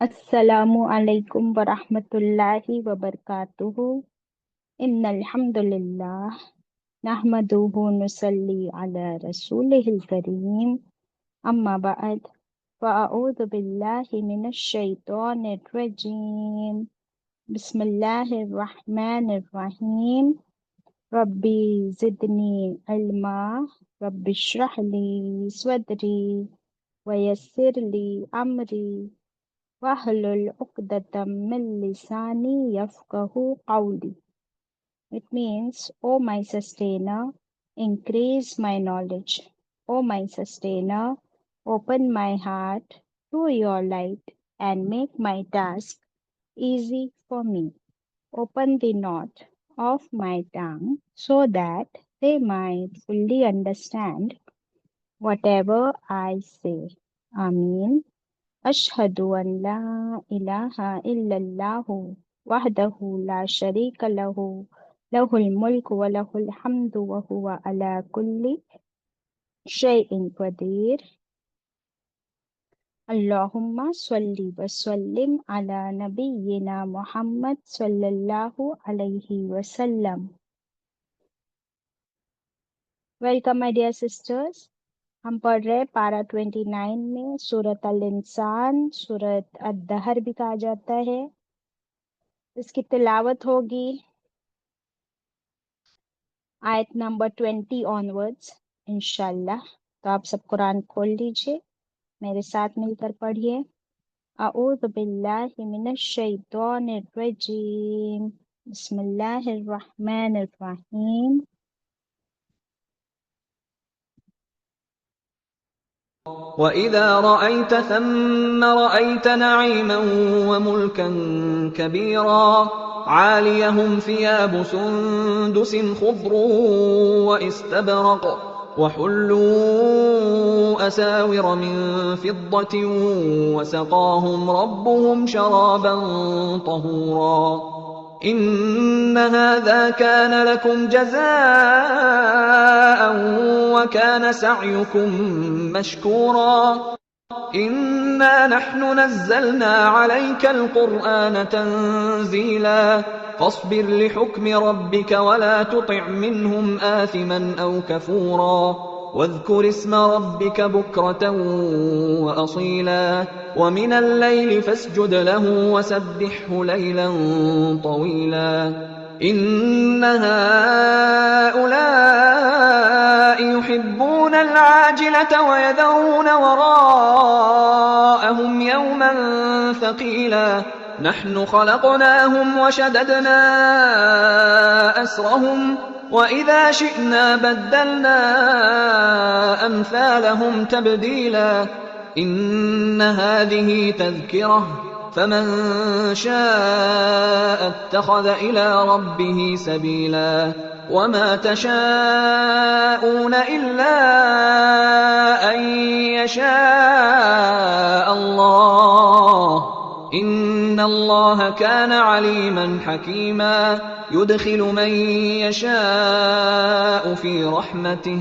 السلام علیکم ورحمۃ اللہ وبرکاتہ۔ ان الحمد للہ نحمدہ نصلی علی رسولہ الکریم، اما بعد فاعوذ باللہ من الشیطان الرجیم، بسم اللہ الرحمن الرحیم۔ ربی زدنی علما، رب اشرح لی صدری ویسر لی امری وَاحْلُلْ عُقْدَةً مِّن لِّسَانِي يَفْقَهُوا قَوْلِي. It means, O my sustainer, increase my knowledge. O my sustainer, open my heart to your light and make my task easy for me. Open the knot of my tongue so that they might fully understand whatever I say. Ameen. أشهد أن لا إله إلا الله وحده لا شريك له له الملك وله الحمد وهو على كل شيء قدير. اللهم صل وسلم على نبينا محمد صلى الله عليه وسلم. Welcome my dear sisters. ہم پڑھ رہے پارہ 29 میں سورۃ الانسان، سورۃ الدہر بھی کہا جاتا ہے۔ اس کی تلاوت ہوگی آیت نمبر 20 آنورڈز انشاءاللہ۔ تو آپ سب قرآن کھول لیجئے، میرے ساتھ مل کر پڑھیے۔ اعوذ باللہ من الشیطان الرجیم، بسم اللہ الرحمن الرحیم۔ وَإِذَا رَأَيْتَ ثَمَّ رَأَيْتَ نَعِيمًا وَمُلْكًا كَبِيرًا عَالِيَهُمْ ثِيَابُ سُندُسٍ خُضْرٌ وَإِسْتَبْرَقٌ وَحُلُّوا أَسَاوِرَ مِن فِضَّةٍ وَسَقَاهُمْ رَبُّهُمْ شَرَابًا طَهُورًا إِنَّ هَذَا كَانَ لَكُمْ جَزَاءً وَكَانَ سَعْيُكُمْ مَشْكُورًا إِنَّا نَحْنُ نَزَّلْنَا عَلَيْكَ الْقُرْآنَ تَنزِيلًا فاصبر لحكم ربك ولا تطع منهم آثما أو كفورا واذكر اسم ربك بكرة وأصيلا ومن الليل فاسجد له وسبحه ليلا طويلا إن هؤلاء يحبون العاجلة ويذرون وراءهم يوما ثقيلا نحن خلقناهم وشددنا أسرهم وإذا شئنا بدلنا أمثالهم تبديلا إن هذه تذكرة فمن شاء اتخذ إلى ربه سبيلا وما تشاءون إلا أن يشاء الله إن الله كان عليما حكيما يدخل من يشاء في رحمته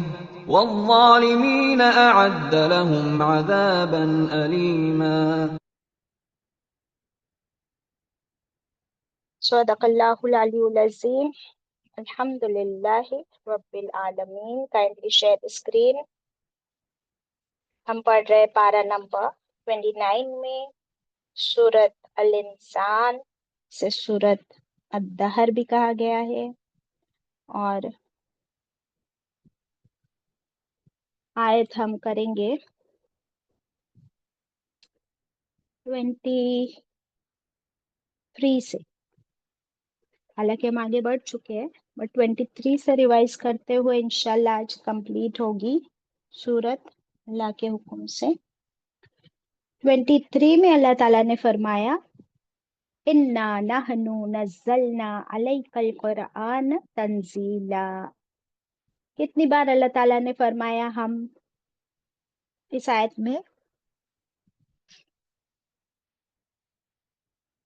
والظالمين أعد لهم عذابا أليما. صدق اللہ العلی العظیم. الحمد للہ رب العالمین. Kindly share screen. ہم پڑھ رہے پارہ نمبر 29 میں سورۃ الانسان سے سورۃ الدہر بھی کہا گیا ہے، اور آیت ہم کریں گے 23 سے۔ حالانکہ ہم آگے بڑھ چکے ہیں، بٹ 23 سے ریوائز کرتے ہوئے انشاءاللہ آج کمپلیٹ ہوگی سورت اللہ کے حکم سے۔ 23 میں اللہ تعالیٰ نے فرمایا اِنَّا نَحْنُ نَزَّلْنَا عَلَيْكَ الْقُرْآنَ تَنزِيلًا۔ کتنی بار اللہ تعالیٰ نے فرمایا ہم اس آیت میں؟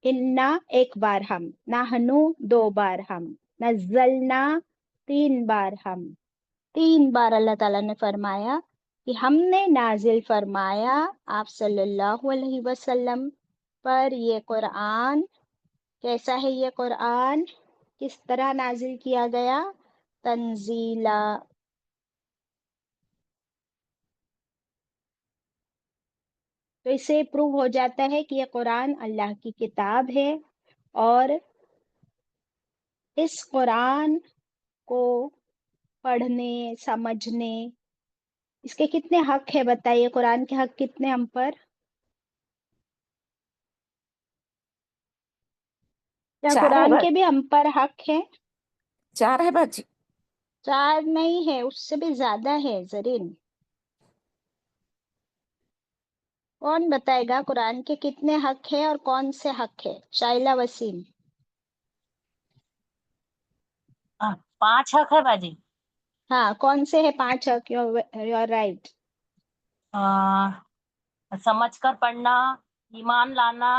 اِنَّا ایک بار ہم، نَحْنُ 2 بار ہم، نَزَّلْنَا 3 بار ہم، 3 بار اللہ تعالیٰ نے فرمایا کہ ہم نے نازل فرمایا آپ صلی اللہ علیہ وسلم پر یہ قرآن کیسا ہے؟ یہ قرآن کس طرح نازل کیا گیا؟ تنزیلا. تو اس سے پروو ہو جاتا ہے کہ یہ قرآن اللہ کی کتاب ہے، اور اس قرآن کو پڑھنے سمجھنے اس کے کتنے حق ہے؟ بتائیے، قرآن کے حق کتنے ہم پر؟ کیا 4 ہے قرآن کے بس، بھی ہم پر حق ہے؟ 4 ہے باجی. 4 نہیں ہے، اس سے بھی زیادہ ہے زرین. کون بتائے گا قرآن کے کتنے حق ہے اور کون سے حق ہے؟ شائلہ وسیم. 5 حق ہے باجی. ہاں، کون سے ہے 5 حق؟ Your right. سمجھ کر پڑھنا، ایمان لانا،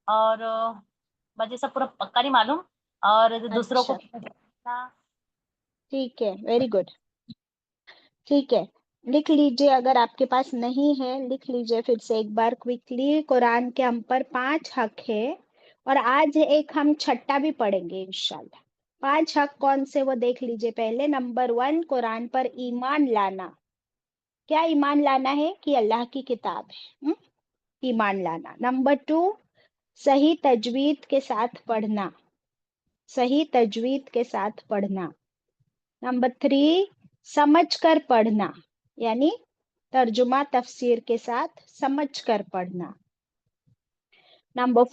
اور باجی سب پورا پکا نہیں معلوم، اور دوسروں کو اچھا، پڑھنا. ٹھیک ہے، ویری گڈ. ٹھیک ہے، لکھ لیجئے. اگر آپ کے پاس نہیں ہے لکھ لیجئے پھر سے ایک بار کوئکلی. قرآن کے ہم پر 5 حق ہے، اور آج ایک ہم چھٹا بھی پڑھیں گے انشاءاللہ. 5 حق کون سے وہ دیکھ لیجئے پہلے. نمبر 1، قرآن پر ایمان لانا. کیا ایمان لانا ہے؟ کہ اللہ کی کتاب ہے. ایمان لانا. نمبر 2، صحیح تجوید کے ساتھ پڑھنا. صحیح تجوید کے ساتھ پڑھنا. نمبر 3، سمجھ کر پڑھنا، یعنی ترجمہ تفسیر کے ساتھ سمجھ کر پڑھنا. نمبر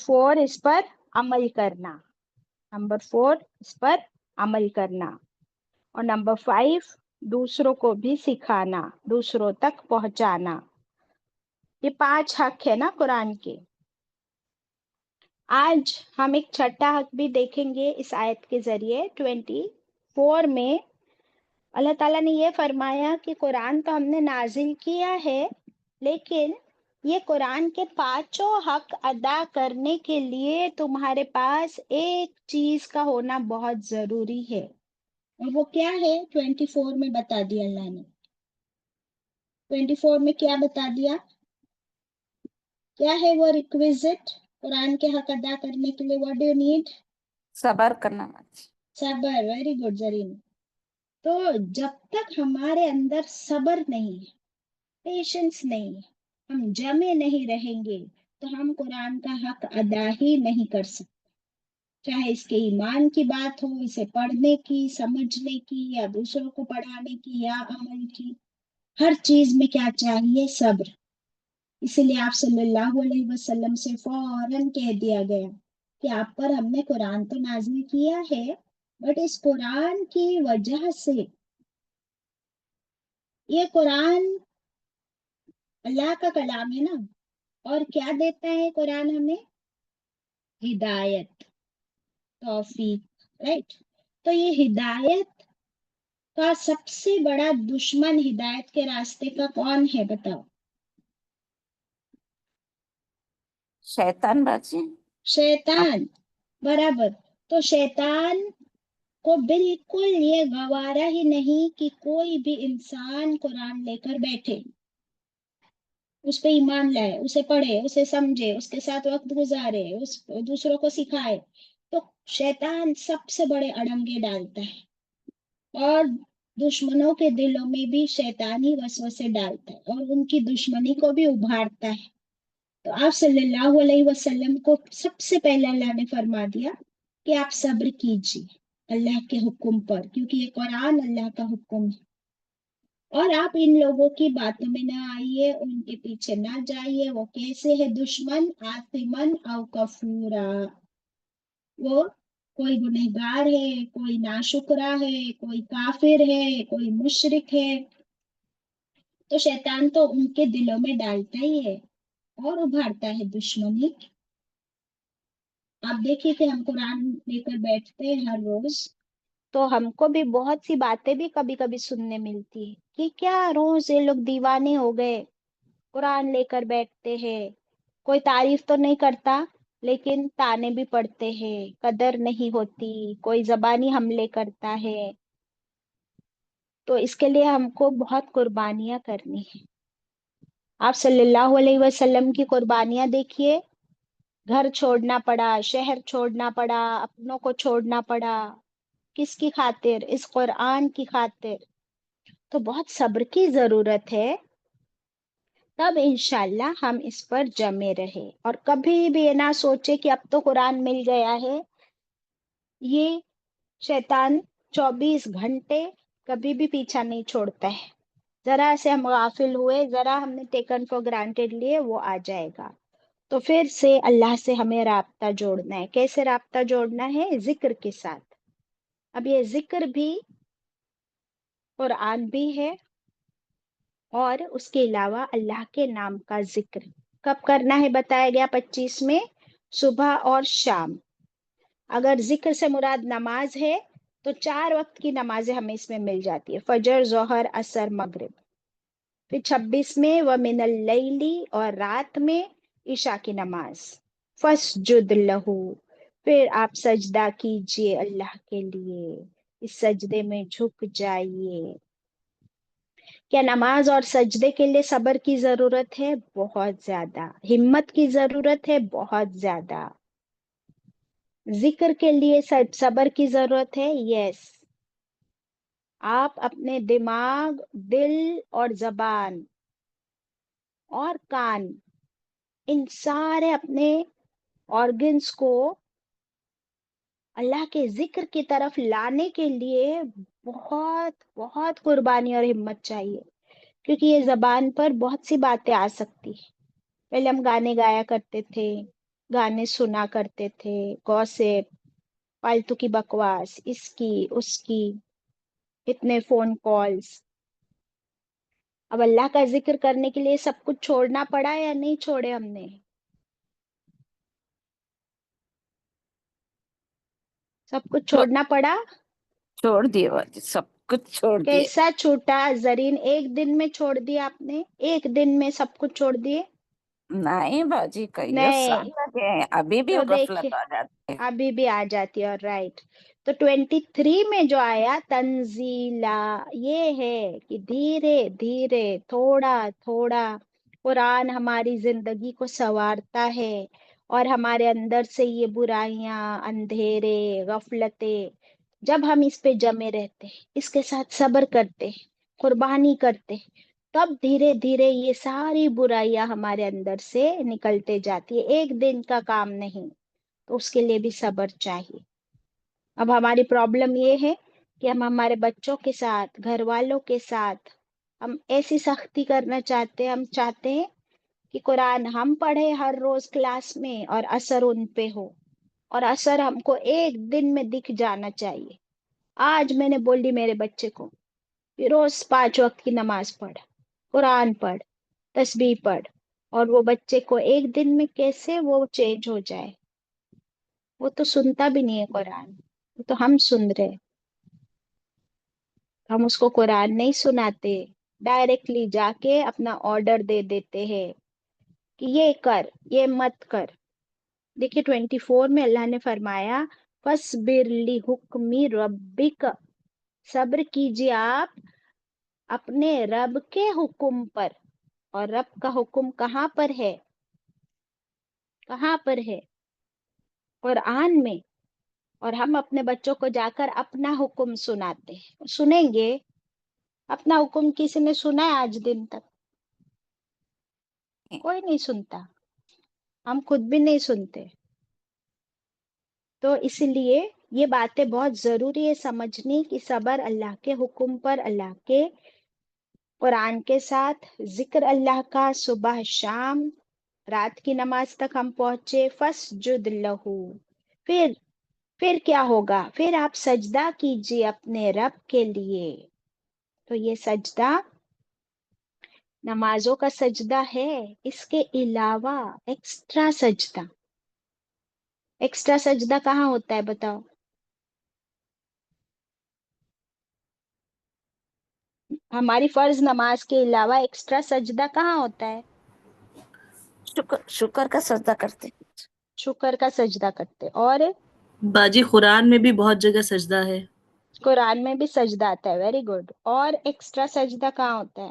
4 اس پر عمل کرنا. نمبر 4 اس پر عمل کرنا. اور نمبر 5، دوسروں کو بھی سکھانا، دوسروں تک پہنچانا. یہ 5 حق ہے نا قرآن کے. آج ہم ایک چھٹا حق بھی دیکھیں گے اس آیت کے ذریعے. 24 میں اللہ تعالیٰ نے یہ فرمایا کہ قرآن تو ہم نے نازل کیا ہے، لیکن یہ قرآن کے 5 حق ادا کرنے کے لیے تمہارے پاس ایک چیز کا ہونا بہت ضروری ہے. اور وہ کیا ہے؟ 24 میں بتا دیا اللہ نے. 24 میں کیا بتا دیا؟ کیا ہے وہ ریکویزٹ قرآن کے حق ادا کرنے کے لیے؟ What do you need? صبر کرنا باجی. صبر. ویری گڈ زرین. تو جب تک ہمارے اندر صبر نہیں ہے، پیشنس نہیں ہے، ہم جمے نہیں رہیں گے تو ہم قرآن کا حق ادا ہی نہیں کر سکتے. چاہے اس کے ایمان کی بات ہو، اسے پڑھنے کی، سمجھنے کی، یا دوسروں کو پڑھانے کی، یا عمل کی. ہر چیز میں کیا چاہیے؟ صبر. اسی لیے آپ صلی اللہ علیہ وسلم سے فوراً کہہ دیا گیا کہ آپ پر ہم نے قرآن تو نازل کیا ہے، بٹ اس قرآن کی وجہ سے، یہ قرآن اللہ کا کلام ہے نا، اور کیا دیتا ہے قرآن ہمیں؟ ہدایت، توفیق، رائٹ. تو یہ ہدایت کا سب سے بڑا دشمن ہدایت کے راستے کا کون ہے؟ بتاؤ. شیطان باجی. شیطان. برابر. تو شیطان کو بالکل یہ گوارا ہی نہیں کہ کوئی بھی انسان قرآن لے کر بیٹھے، اس پہ ایمان لائے، اسے پڑھے، اسے سمجھے، اس کے ساتھ وقت گزارے، دوسروں کو سکھائے. تو شیطان سب سے بڑے اڑنگے ڈالتا ہے، اور دشمنوں کے دلوں میں بھی شیطانی وسوسے ڈالتا ہے، اور ان کی دشمنی کو بھی ابھارتا ہے. تو آپ صلی اللہ علیہ وسلم کو سب سے پہلے اللہ نے فرما دیا کہ آپ صبر کیجیے اللہ کے حکم پر، کیونکہ یہ قرآن اللہ کا حکم ہے. اور آپ ان لوگوں کی باتوں میں نہ آئیے، ان کے پیچھے نہ جائیے. وہ کیسے ہے دشمن؟ آثمن او کفورا. وہ کوئی گنہگار ہے، کوئی ناشکرا ہے، کوئی کافر ہے، کوئی مشرک ہے. تو شیطان تو ان کے دلوں میں ڈالتا ہی ہے اور ابھارتا ہے دشمنی. آپ دیکھیے کہ ہم قرآن لے کر بیٹھتے ہیں ہر روز، تو ہم کو بھی بہت سی باتیں بھی کبھی کبھی سننے ملتی ہے کہ کیا روز یہ لوگ دیوانے ہو گئے، قرآن لے کر بیٹھتے ہیں، کوئی تعریف تو نہیں کرتا لیکن تانے بھی پڑتے ہیں، قدر نہیں ہوتی، کوئی زبانی حملے کرتا ہے. تو اس کے لیے ہم کو بہت قربانیاں کرنی ہیں. آپ صلی اللہ علیہ وسلم کی قربانیاں دیکھیے، گھر چھوڑنا پڑا، شہر چھوڑنا پڑا، اپنوں کو چھوڑنا پڑا، کس کی خاطر؟ اس قرآن کی خاطر. تو بہت صبر کی ضرورت ہے، تب انشاءاللہ ہم اس پر جمے رہے. اور کبھی بھی یہ نہ سوچے کہ اب تو قرآن مل گیا ہے. یہ شیطان 24 گھنٹے کبھی بھی پیچھا نہیں چھوڑتا ہے. ذرا سے ہم غافل ہوئے، ذرا ہم نے ٹیکن فور گرانٹیڈ لیے، وہ آ جائے گا. تو پھر سے اللہ سے ہمیں رابطہ جوڑنا ہے. کیسے رابطہ جوڑنا ہے؟ ذکر کے ساتھ. اب یہ ذکر بھی قرآن بھی ہے، اور اس کے علاوہ اللہ کے نام کا ذکر کب کرنا ہے بتایا گیا 25 میں، صبح اور شام. اگر ذکر سے مراد نماز ہے تو 4 وقت کی نمازیں ہمیں اس میں مل جاتی ہے، فجر، ظہر، عصر، مغرب. پھر 26 میں وَمِنَ اللَّيْلِ، اور رات میں عشاء کی نماز. فَاسْجُدْ لَهُ، پھر آپ سجدہ کیجئے اللہ کے لیے، اس سجدے میں جھک جائیے. کیا نماز اور سجدے کے لیے صبر کی ضرورت ہے؟ بہت زیادہ. ہمت کی ضرورت ہے؟ بہت زیادہ. ذکر کے لیے صبر کی ضرورت ہے؟ یس. آپ اپنے دماغ، دل اور زبان اور کان، ان سارے اپنے آرگنز کو اللہ کے ذکر کی طرف لانے کے لیے بہت بہت قربانی اور ہمت چاہیے. کیونکہ یہ زبان پر بہت سی باتیں آ سکتی. پہلے ہم گانے گایا کرتے تھے، گانے سنا کرتے تھے، گوسپ، فالتو کی بکواس، اس کی اس کی، اتنے فون کالز. اب اللہ کا ذکر کرنے کے لیے سب کچھ چھوڑنا پڑا یا نہیں چھوڑے ہم نے؟ سب کچھ چھوڑنا پڑا. چھوڑ دیے باجی، سب کچھ چھوڑ دیے. کیسا چھوٹا زرین؟ ایک دن میں چھوڑ دیا آپ نے؟ ایک دن میں سب کچھ چھوڑ دیے؟ نہیں باجی، کئی نہیں. سال لگے ہیں، ابھی بھی تو دیکھیے غفلت آ جاتی ہے. ابھی بھی آ جاتی ہے. رائٹ. تو 23 میں جو آیا تنزیلا، یہ ہے کہ دھیرے دھیرے، تھوڑا تھوڑا قرآن ہماری زندگی کو سنوارتا ہے، اور ہمارے اندر سے یہ برائیاں، اندھیرے، غفلتیں، جب ہم اس پہ جمے رہتے، اس کے ساتھ صبر کرتے، قربانی کرتے، تب دھیرے دھیرے یہ ساری برائیاں ہمارے اندر سے نکلتے جاتی ہے. ایک دن کا کام نہیں. تو اس کے لیے بھی صبر چاہیے. اب ہماری پرابلم یہ ہے کہ ہم ہمارے بچوں کے ساتھ، گھر والوں کے ساتھ ہم ایسی سختی کرنا چاہتے ہیں. ہم چاہتے ہیں کہ قرآن ہم پڑھے ہر روز کلاس میں، اور اثر ان پہ ہو، اور اثر ہم کو ایک دن میں دکھ جانا چاہیے. آج میں نے بولی میرے بچے کو کہ روز 5 وقت کی نماز پڑھ، قرآن پڑھ، تسبیح پڑھ. اور وہ بچے کو ایک دن میں کیسے وہ چینج ہو جائے؟ وہ تو سنتا بھی نہیں ہے قرآن، وہ تو ہم سن رہے. ہم اس کو قرآن نہیں سناتے، ڈائریکٹلی جا کے اپنا آرڈر دے دیتے ہیں کہ یہ کر، یہ مت کر. دیکھیے 24 میں اللہ نے فرمایا فَاصْبِرْ لِحُکْمِ رَبِّکَ، صبر کیجیے آپ اپنے رب کے حکم پر. اور رب کا حکم کہاں پر ہے؟ کہاں پر ہے؟ قرآن میں. اور ہم اپنے بچوں کو جا کر اپنا حکم سناتے ہیں. سنیں گے؟ اپنا حکم کسی نے سنا ہے آج دن تک؟ کوئی نہیں سنتا. ہم خود بھی نہیں سنتے. تو اس لیے یہ باتیں بہت ضروری ہے سمجھنی، کہ صبر اللہ کے حکم پر، اللہ کے قرآن کے ساتھ، ذکر اللہ کا صبح شام، رات کی نماز تک ہم پہنچے. فَاسْجُدْ لَهُ، پھر کیا ہوگا؟ پھر آپ سجدہ کیجیے اپنے رب کے لیے. تو یہ سجدہ نمازوں کا سجدہ ہے. اس کے علاوہ ایکسٹرا سجدہ، ایکسٹرا سجدہ کہاں ہوتا ہے بتاؤ؟ ہماری فرض نماز کے علاوہ ایکسٹرا سجدہ کہاں ہوتا ہے؟ شکر کا سجدہ کرتے. شکر کا سجدہ کرتے. اور باجی قرآن میں بھی بہت جگہ سجدہ ہے. قرآن میں بھی سجدہ آتا ہے. Very good. اور ایکسٹرا سجدہ کہاں ہوتا ہے؟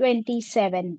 27,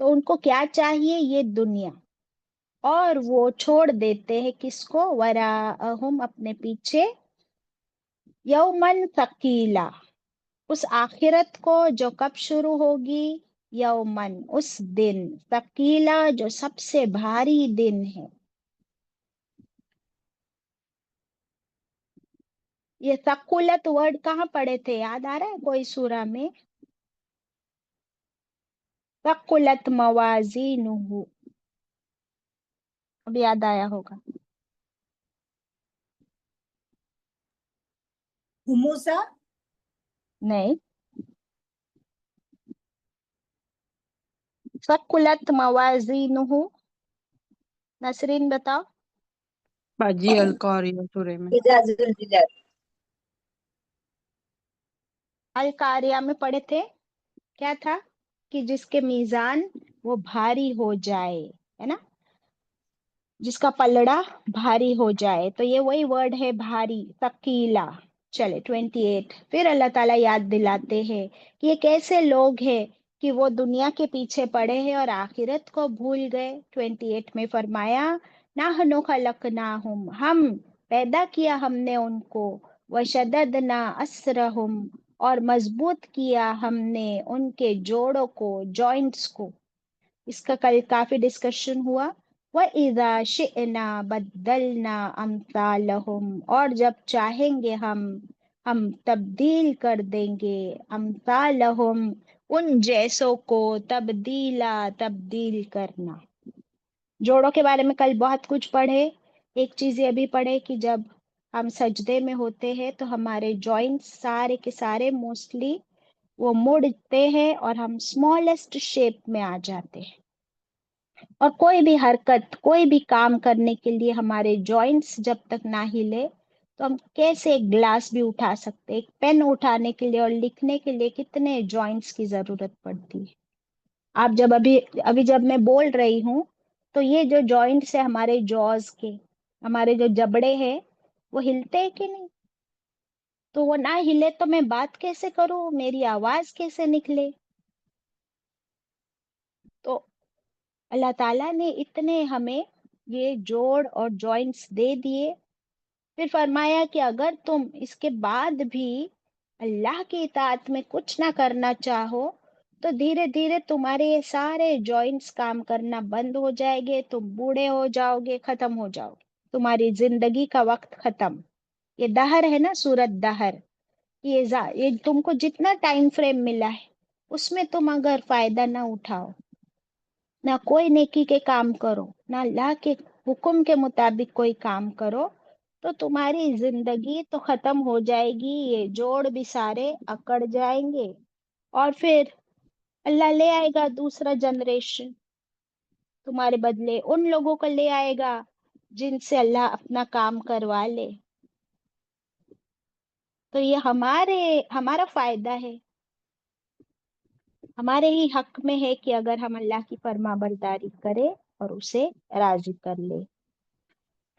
تو ان کو کیا چاہیے؟ یہ دنیا، اور وہ چھوڑ دیتے ہیں کس کو؟ وراءہم، اپنے پیچھے، یومن ثقیلا، اس آخرت کو جو کب شروع ہوگی؟ یومن، اس دن، ثقیلا، جو سب سے بھاری دن ہے۔ یہ ثقلت ورڈ کہاں پڑھے تھے؟ یاد آ رہا ہے کوئی سورہ میں؟ ثقلت موازینہ، اب یاد آیا ہوگا۔ ہموسا، نہیں، ثقلت موازینہ، نسرین بتاؤ۔ باجی القاریہ سورے میں۔ اذا زلزلت، القاریہ میں پڑھے تھے، کیا تھا؟ کہ جس کے میزان وہ بھاری ہو جائے، ہے نا، جس کا پلڑا بھاری ہو جائے، تو یہ وہی ورڈ ہے بھاری، ثقیلا۔ چلے 28، پھر اللہ تعالیٰ یاد دلاتے ہیں کہ یہ کیسے لوگ ہیں کہ وہ دنیا کے پیچھے پڑے ہیں اور آخرت کو بھول گئے۔ 28 میں فرمایا، نحن خلقناہم، ہم پیدا کیا ہم نے ان کو، وشددنا اسرہم، اور مضبوط کیا ہم نے ان کے جوڑوں کو، جوائنٹس کو۔ اس کا کل کافی ڈسکشن ہوا۔ وَإِذَا شِئْنَا بَدَّلْنَا أَمْثَالَهُمْ، اور جب چاہیں گے ہم تبدیل کر دیں گے، امثالہم، ان جیسوں کو، تبدیلا، تبدیل کرنا۔ جوڑوں کے بارے میں کل بہت کچھ پڑھے۔ ایک چیز یہ بھی پڑھے کہ جب ہم سجدے میں ہوتے ہیں تو ہمارے جوائنٹس سارے کے سارے موسٹلی وہ مڑتے ہیں اور ہم اسمالسٹ شیپ میں آ جاتے ہیں، اور کوئی بھی حرکت، کوئی بھی کام کرنے کے لیے ہمارے جوائنٹس جب تک نہ ہلے تو ہم کیسے ایک گلاس بھی اٹھا سکتے؟ ایک پین اٹھانے کے لیے اور لکھنے کے لیے کتنے جوائنٹس کی ضرورت پڑتی ہے؟ آپ جب ابھی جب میں بول رہی ہوں تو یہ جو جوائنٹس ہے ہمارے جوز کے، ہمارے جو جبڑے ہیں، وہ ہلتے ہیں کہ نہیں؟ تو وہ نہ ہلے تو میں بات کیسے کروں؟ میری آواز کیسے نکلے؟ تو اللہ تعالیٰ نے اتنے ہمیں یہ جوڑ اور جوائنٹس دے دیے، پھر فرمایا کہ اگر تم اس کے بعد بھی اللہ کی اطاعت میں کچھ نہ کرنا چاہو تو دھیرے دھیرے تمہارے یہ سارے جوائنٹس کام کرنا بند ہو جائے گے، تم بوڑھے ہو جاؤ گے، ختم ہو جاؤ گے، تمہاری زندگی کا وقت ختم۔ یہ دہر ہے نا، سورت دہر، یہ تم کو جتنا ٹائم فریم ملا ہے اس میں تم اگر فائدہ نہ اٹھاؤ، نہ کوئی نیکی کے کام کرو، نہ اللہ کے حکم کے مطابق کوئی کام کرو، تو تمہاری زندگی تو ختم ہو جائے گی، یہ جوڑ بھی سارے اکڑ جائیں گے، اور پھر اللہ لے آئے گا دوسرا جنریشن تمہارے بدلے، ان لوگوں کو لے آئے گا جن سے اللہ اپنا کام کروا لے۔ تو یہ ہمارا فائدہ ہے، ہمارے ہی حق میں ہے کہ اگر ہم اللہ کی فرما برداری کرے اور اسے راضی کر لے۔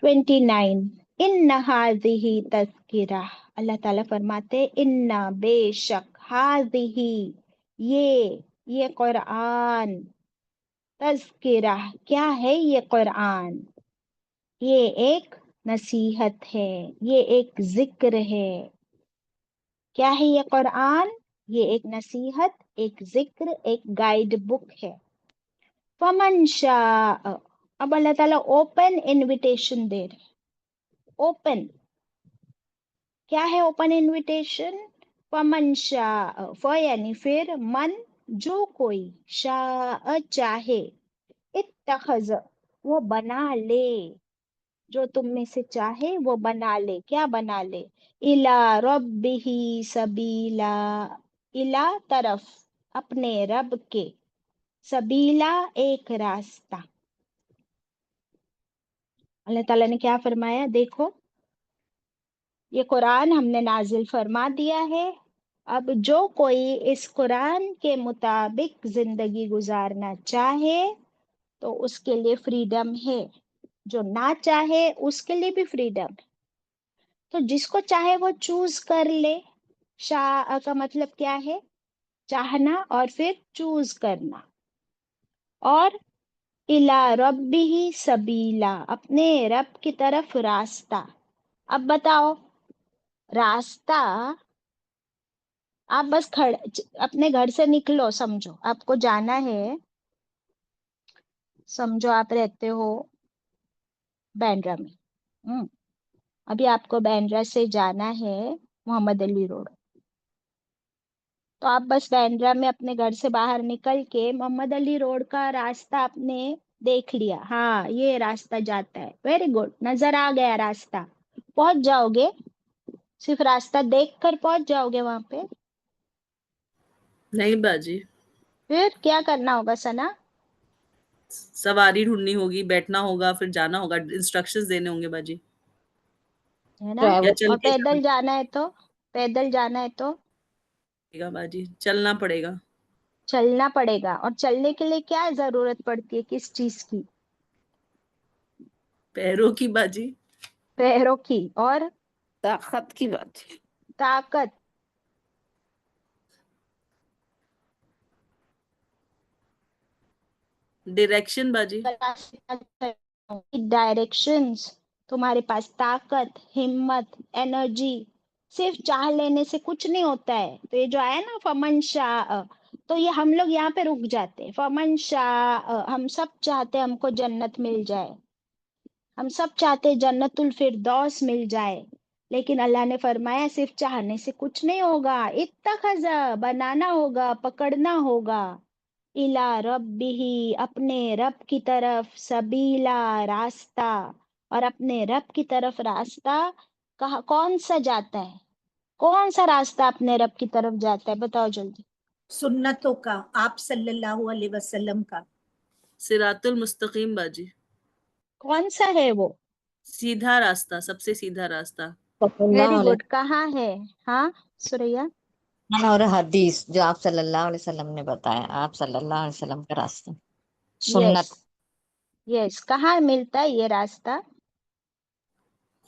29، ان ہذہ تذکرہ، اللہ تعالیٰ فرماتے ان بے شک، ہذہ، یہ قرآن، تذکرہ، کیا ہے یہ قرآن؟ یہ ایک نصیحت ہے، یہ ایک ذکر ہے۔ کیا ہے یہ قرآن؟ یہ ایک نصیحت، ایک ذکر، ایک گائیڈ بک ہے۔ فمن شاء، اب اللہ تعالیٰ اوپن انویٹیشن دے رہے، اوپن، کیا ہے اوپن انویٹیشن؟ فمن شاء، یعنی پھر، من، جو کوئی، شاء، چاہے، اتخذ، وہ بنا لے، جو تم میں سے چاہے وہ بنا لے، کیا بنا لے؟ الی ربہ سبیلا، الی، طرف، اپنے رب کے، سبیلا، ایک راستہ۔ اللہ تعالیٰ نے کیا فرمایا؟ دیکھو، یہ قرآن ہم نے نازل فرما دیا ہے، اب جو کوئی اس قرآن کے مطابق زندگی گزارنا چاہے تو اس کے لیے فریڈم ہے، جو نہ چاہے اس کے لیے بھی فریڈم ہے۔ تو جس کو چاہے وہ چوز کر لے۔ شاء کا مطلب کیا ہے؟ چاہنا اور پھر چوز کرنا۔ اور الا ربی سبیلا، اپنے رب کی طرف راستہ. اب بتاؤ راستہ، آپ بس اپنے گھر سے نکلو، سمجھو آپ کو جانا ہے، سمجھو آپ رہتے ہو بینڈرا میں. ابھی آپ کو بینڈرا سے جانا ہے محمد علی روڈ. تو آپ بس بینڈرا میں اپنے گھر سے باہر نکل کے محمد علی روڈ کا راستہ آپ نے دیکھ لیا، ہاں یہ راستہ جاتا ہے، ویری گڈ، نظر آ گیا راستہ. پہنچ جاؤ گے، صرف راستہ دیکھ کر پہنچ جاؤ گے وہاں پہ؟ نہیں باجی، پھر کیا کرنا ہوگا ثنا؟ سواری ڈھونڈنی ہوگی، بیٹھنا ہوگا، پھر جانا ہوگا، انسٹرکشنز دینے ہوں گے باجی. ہے نا؟ ٹریول یا چل اور کے پیدل جانا ہے تو، پیدل جانا ہے تو پڑے گا باجی، چلنا پڑے گا. چلنا پڑے گا. اور چلنے کے لیے کیا ضرورت پڑتی ہے، کس چیز کی؟ پیروں کی باجی. پیروں کی. اور طاقت کی بات ہے. طاقت. ڈائریکشن باجی. ڈائریکشنز. تمہارے پاس طاقت، ہمت، انرجی. صرف چاہ لینے سے کچھ نہیں ہوتا ہے. تو یہ جو آیا نا فمن شاء، تو یہ ہم لوگ یہاں پہ رک جاتے. فمن شاء، ہم سب چاہتے ہم کو جنت مل جائے، ہم سب چاہتے جنت الفردوس مل جائے، لیکن اللہ نے فرمایا صرف چاہنے سے کچھ نہیں ہوگا. اتخذ، بنانا ہوگا، پکڑنا ہوگا. الا ربہ، اپنے رب کی طرف، سبیلا، راستہ. اور اپنے رب کی طرف راستہ کہاں، کون سا جاتا ہے؟ کون سا راستہ اپنے رب کی طرف جاتا ہے؟ بتاؤ جلدی. سنتوں کا، آپ صلی اللہ علیہ وسلم کا. صراط المستقیم باجی. کون سا ہے وہ؟ سیدھا راستہ، سب سے سیدھا راستہ. صلی اللہ ویری علیہ گڈ. کہاں ہے؟ ہاں سوریا. وسلم اور حدیث جو آپ صلی اللہ علیہ وسلم نے بتایا، آپ صلی اللہ علیہ وسلم کا راستہ یس سنت. یس. کہاں ملتا ہے یہ راستہ؟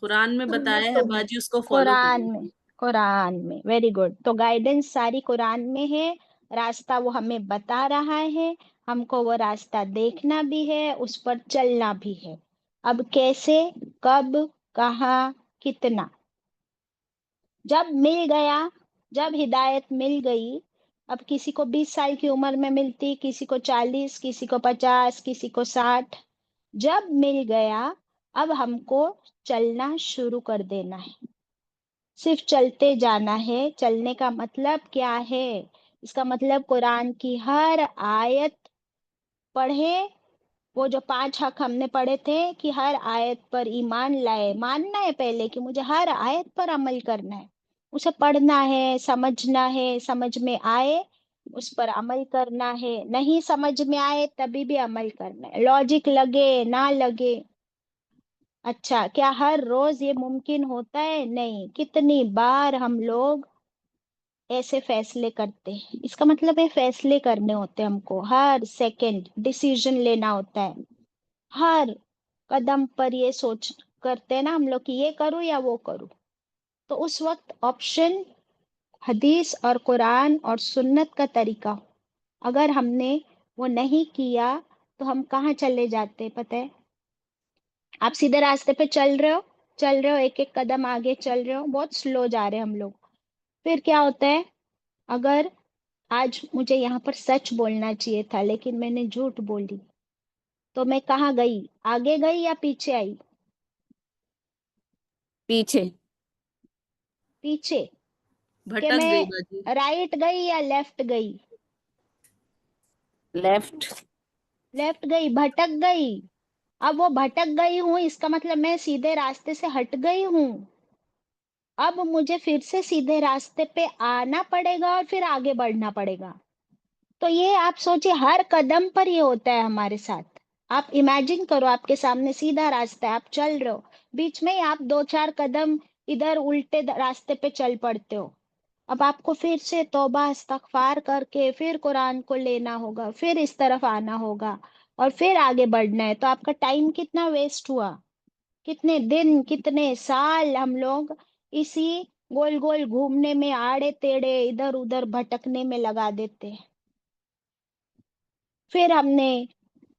قرآن میں بتایا ہے سنتوں میں. باجی، اس کو فالو قرآن کرو. میں. قرآن میں. Very good. تو گائیڈنس ساری قرآن میں ہے. راستہ وہ ہمیں بتا رہا ہے، ہم کو وہ راستہ دیکھنا بھی ہے، اس پر چلنا بھی ہے. اب کیسے، کب، کہاں، کتنا؟ جب مل گیا، جب ہدایت مل گئی. اب کسی کو 20 سال کی عمر میں ملتی، کسی کو 40، کسی کو 50، کسی کو 60. جب مل گیا اب ہم کو چلنا شروع کر دینا ہے. صرف چلتے جانا ہے. چلنے کا مطلب کیا ہے؟ اس کا مطلب قرآن کی ہر آیت پڑھے. وہ جو 5 حق ہم نے پڑھے تھے کہ ہر آیت پر ایمان لائے، ماننا ہے پہلے کہ مجھے ہر آیت پر عمل کرنا ہے، اسے پڑھنا ہے، سمجھنا ہے، سمجھ میں آئے اس پر عمل کرنا ہے، نہیں سمجھ میں آئے تبھی بھی عمل کرنا ہے، لاجک لگے نہ لگے. اچھا، کیا ہر روز یہ ممکن ہوتا ہے؟ نہیں. کتنی بار ہم لوگ ایسے فیصلے کرتے ہیں. اس کا مطلب ہے فیصلے کرنے ہوتے ہیں ہم کو، ہر سیکنڈ ڈیسیژن لینا ہوتا ہے. ہر قدم پر یہ سوچ کرتے ہیں نا ہم لوگ کہ یہ کروں یا وہ کروں. تو اس وقت آپشن حدیث اور قرآن اور سنت کا طریقہ ہو. اگر ہم نے وہ نہیں کیا تو ہم کہاں چلے جاتے پتہ ہے؟ آپ سیدھے راستے پہ چل رہے ہو، چل رہے ہو، ایک ایک قدم آگے چل رہے ہو، بہت سلو جا رہے ہیں ہم لوگ. پھر کیا ہوتا ہے؟ اگر آج مجھے یہاں پر سچ بولنا چاہیے تھا لیکن میں نے جھوٹ بولی، تو میں کہاں گئی؟ آگے گئی یا پیچھے آئی؟ پیچھے. پیچھے. کہ بھٹک میں گئی باجی. رائٹ گئی یا لیفٹ گئی؟ لیفٹ. لیفٹ گئی، بھٹک گئی. اب وہ بھٹک گئی ہوں اس کا مطلب میں سیدھے راستے سے ہٹ گئی ہوں. اب مجھے پھر سے سیدھے راستے پہ آنا پڑے گا اور پھر آگے بڑھنا پڑے گا. تو یہ آپ سوچیں ہر قدم پر یہ ہوتا ہے ہمارے ساتھ. آپ امیجن کرو آپ کے سامنے سیدھا راستہ ہے، آپ چل رہے ہو، بیچ میں آپ 2-4 قدم ادھر الٹے راستے پہ چل پڑتے ہو. اب آپ کو پھر سے توبہ استغفار کر کے پھر قرآن کو لینا ہوگا، پھر اس طرف آنا ہوگا اور پھر آگے بڑھنا ہے. تو آپ کا ٹائم کتنا ویسٹ ہوا؟ کتنے دن، کتنے سال ہم لوگ اسی گول گول گھومنے میں، آڑے تیڑے ادھر ادھر بھٹکنے میں لگا دیتے. پھر ہم نے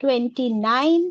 29,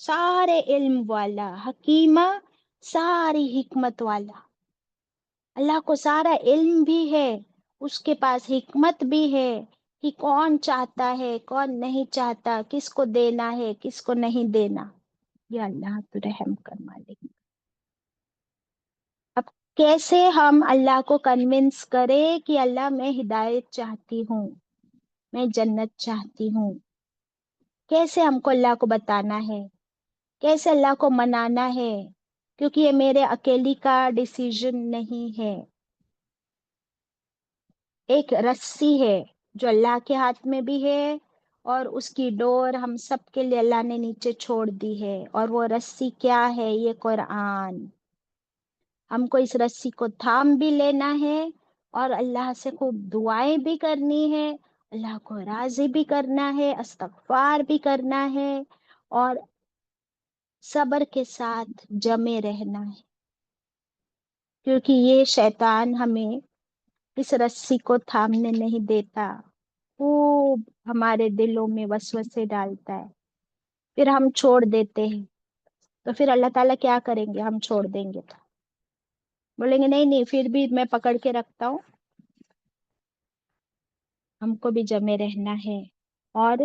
سارے علم والا، حکیمہ ساری حکمت والا. اللہ کو سارا علم بھی ہے، اس کے پاس حکمت بھی ہے کہ کون چاہتا ہے کون نہیں چاہتا، کس کو دینا ہے کس کو نہیں دینا. یا اللہ تو رحم کر مالک. اب کیسے ہم اللہ کو کنونس کریں کہ اللہ میں ہدایت چاہتی ہوں، میں جنت چاہتی ہوں؟ کیسے ہم کو اللہ کو بتانا ہے، کیسے اللہ کو منانا ہے؟ کیونکہ یہ میرے اکیلی کا ڈیسیژن نہیں ہے. ایک رسی ہے جو اللہ کے ہاتھ میں بھی ہے، اور اس کی ڈور ہم سب کے لیے اللہ نے نیچے چھوڑ دی ہے. اور وہ رسی کیا ہے؟ یہ قرآن. ہم کو اس رسی کو تھام بھی لینا ہے اور اللہ سے خوب دعائیں بھی کرنی ہے، اللہ کو راضی بھی کرنا ہے، استغفار بھی کرنا ہے، اور صبر کے ساتھ جمے رہنا ہے. کیونکہ یہ شیطان ہمیں اس رسی کو تھامنے نہیں دیتا، خوب ہمارے دلوں میں وسوسے ڈالتا ہے، پھر ہم چھوڑ دیتے ہیں. تو پھر اللہ تعالیٰ کیا کریں گے؟ ہم چھوڑ دیں گے تو بولیں گے نہیں نہیں پھر بھی میں پکڑ کے رکھتا ہوں. ہم کو بھی جمے رہنا ہے. اور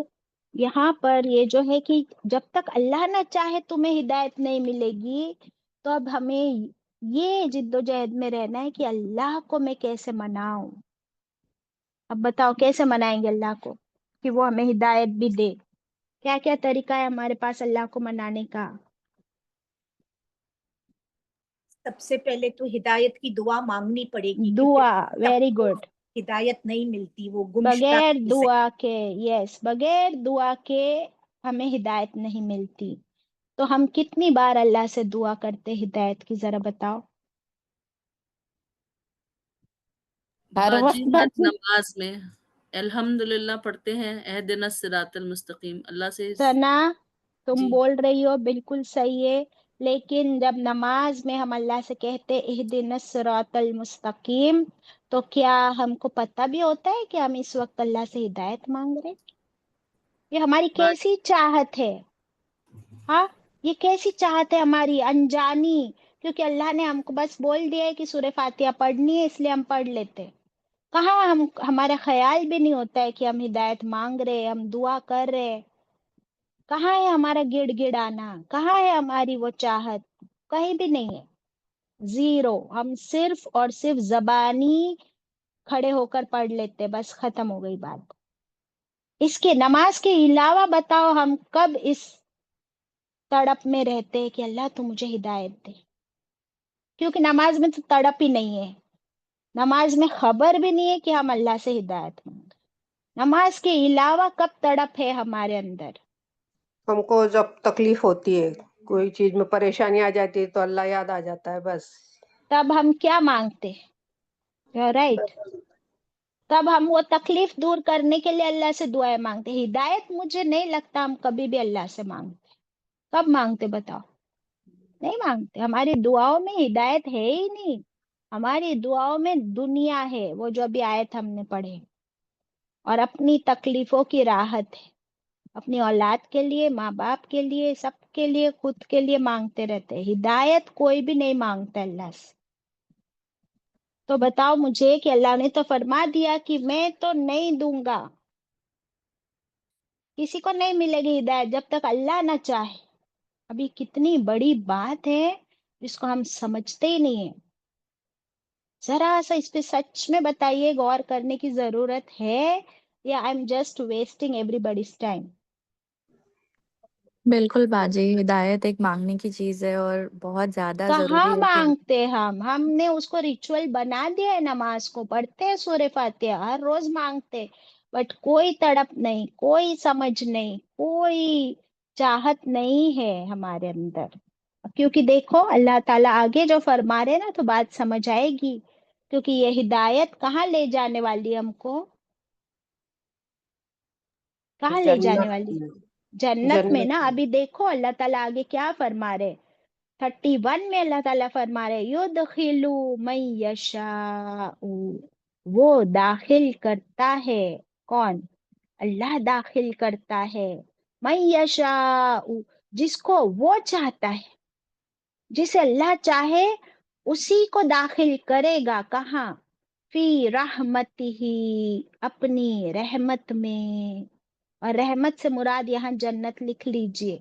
یہاں پر یہ جو ہے کہ جب تک اللہ نہ چاہے تمہیں ہدایت نہیں ملے گی، تو اب ہمیں یہ جد و جہد میں رہنا ہے کہ اللہ کو میں کیسے مناؤں. اب بتاؤ کیسے منائیں گے اللہ کو کہ وہ ہمیں ہدایت بھی دے؟ کیا کیا طریقہ ہے ہمارے پاس اللہ کو منانے کا؟ سب سے پہلے تو ہدایت کی دعا مانگنی پڑے گی، کیونکہ دعا. سب ویری کو گڈ. ہدایت نہیں ملتی، وہ گمشدہ بغیر چیز ہے. دعا کے، یس، بغیر دعا کے ہمیں ہدایت نہیں ملتی. تو ہم کتنی بار اللہ سے دعا کرتے ہدایت کی، ذرا بتاؤ. ہر باجی ہر وقت. نماز میں الحمدللہ پڑھتے ہیں، اہدنا الصراط المستقیم. اللہ سے ثنا، تم جی بول رہی ہو بالکل صحیح ہے، لیکن جب نماز میں ہم اللہ سے کہتے اہدنا الصراط المستقیم، تو کیا ہم کو پتہ بھی ہوتا ہے کہ ہم اس وقت اللہ سے ہدایت مانگ رہے؟ یہ ہماری باجی کیسی چاہت ہے؟ ہاں، یہ کیسی چاہت ہے ہماری انجانی؟ کیونکہ اللہ نے ہم کو بس بول دیا ہے کہ سورہ فاتحہ پڑھنی ہے، اس لیے ہم پڑھ لیتے. کہاں ہمارا خیال بھی نہیں ہوتا ہے کہ ہم ہدایت مانگ رہے، ہم دعا کر رہے. کہاں ہے ہمارا گڑ گڑانا؟ کہاں ہے ہماری وہ چاہت؟ کہیں بھی نہیں ہے، زیرو. ہم صرف اور صرف زبانی کھڑے ہو کر پڑھ لیتے، بس ختم ہو گئی بات. اس کے نماز کے علاوہ بتاؤ ہم کب اس تڑپ میں رہتے کہ اللہ تو مجھے ہدایت دے؟ کیونکہ نماز میں تو تڑپ ہی نہیں ہے، نماز میں خبر بھی نہیں ہے کہ ہم اللہ سے ہدایت مانگ. نماز کے علاوہ کب تڑپ ہے ہمارے اندر؟ ہم کو جب تکلیف ہوتی ہے، کوئی چیز میں پریشانی آ جاتی ہے تو اللہ یاد آ جاتا ہے بس. تب ہم کیا مانگتے؟ رائٹ. تب ہم وہ تکلیف دور کرنے کے لیے اللہ سے دعائیں مانگتے. ہدایت مجھے نہیں لگتا ہم کبھی بھی اللہ سے مانگتے. کب مانگتے بتاؤ؟ نہیں مانگتے. ہماری دعاؤں میں ہدایت ہے ہی نہیں، ہماری دعاؤں میں دنیا ہے، وہ جو ابھی آیت ہم نے پڑھے، اور اپنی تکلیفوں کی راحت ہے. اپنی اولاد کے لیے، ماں باپ کے لیے، سب کے لیے، خود کے لیے مانگتے رہتے. ہدایت کوئی بھی نہیں مانگتا اللہ سے. تو بتاؤ مجھے کہ اللہ نے تو فرما دیا کہ میں تو نہیں دوں گا، کسی کو نہیں ملے گی ہدایت جب تک اللہ نہ چاہے. ابھی کتنی بڑی بات ہے جس کو ہم سمجھتے ہی نہیں ہیں. ذرا سا اس پہ سچ میں بتائیے، غور کرنے کی ضرورت ہے یا I am just wasting every buddies time? بالکل باجی، ہدایت ایک مانگنے کی چیز ہے اور بہت زیادہ کہاں ضروری ہے کہ مانگتے ہم نے اس کو ریچول بنا دیا ہے. نماز کو پڑھتے ہیں، سورہ فاتحہ ہر روز مانگتے، بٹ کوئی تڑپ نہیں، کوئی سمجھ نہیں، کوئی چاہت نہیں ہے ہمارے اندر. کیونکہ دیکھو اللہ تعالیٰ آگے جو فرما رہے نا تو بات سمجھ آئے گی. کیونکہ یہ ہدایت کہاں لے جانے والی ہم کو؟ کہاں لے جانے جنت والی؟ میں. جنت میں نا. جنت میں. ابھی دیکھو اللہ تعالیٰ آگے کیا فرما رہے. 31 میں اللہ تعالیٰ فرما رہے یدخلو من یشاء، وہ داخل کرتا ہے. کون؟ اللہ داخل کرتا ہے. من یشاء، جس کو وہ چاہتا ہے، جسے اللہ چاہے اسی کو داخل کرے گا، کہاں؟ فی رحمتہ، اپنی رحمت میں. اور رحمت سے مراد یہاں جنت لکھ لیجئے.